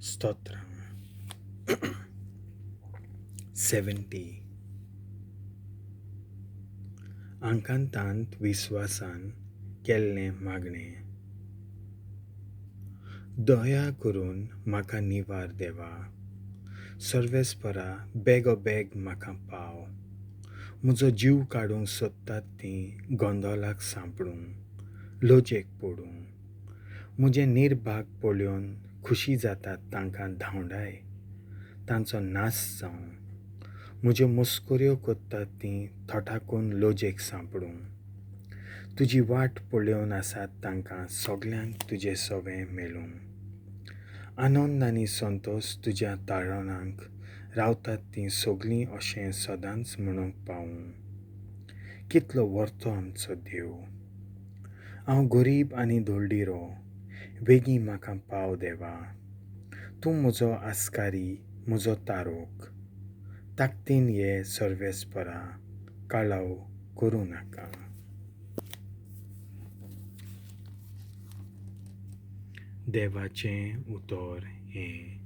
स्तोत्रम 70 आकांतांत विश्वासान केल्लें मागणें. दोया करून म्हाका निवार देवा. सोर्वेस्परा बेगोबेग म्हाका पाव. म्हजो जीव काडूंक सोदतात तीं gondhollak सांपडूंक, लॉजेक पडूंक. म्हजें निrbhag polleun खुशी जातात तांकां धांवडाय, तांचो नाश जावं. म्हज्यो मस्कऱ्यो कोत्तात तीं थोटाकून लॉजेक सांपडूंक. तुजी वाट पळोवन आसात तांकां सगल्यांक तुजें सवें मेलूंक. आनंद आनी संतोश तुज्या ताळोनांक रावतात तीं सगलीं अशें सदांच म्हणूंक पावूं. कितलो व्हरतो आमचो देव. हांव गरीब आनी धोळडिरो, बेगीन म्हाका पाव देवा. तूं म्हजो आस्कारी, म्हजो तारोक. ताकतीन ये सोर्वेस्परा, कळाव करूं नाका. देवाचें उतर हें.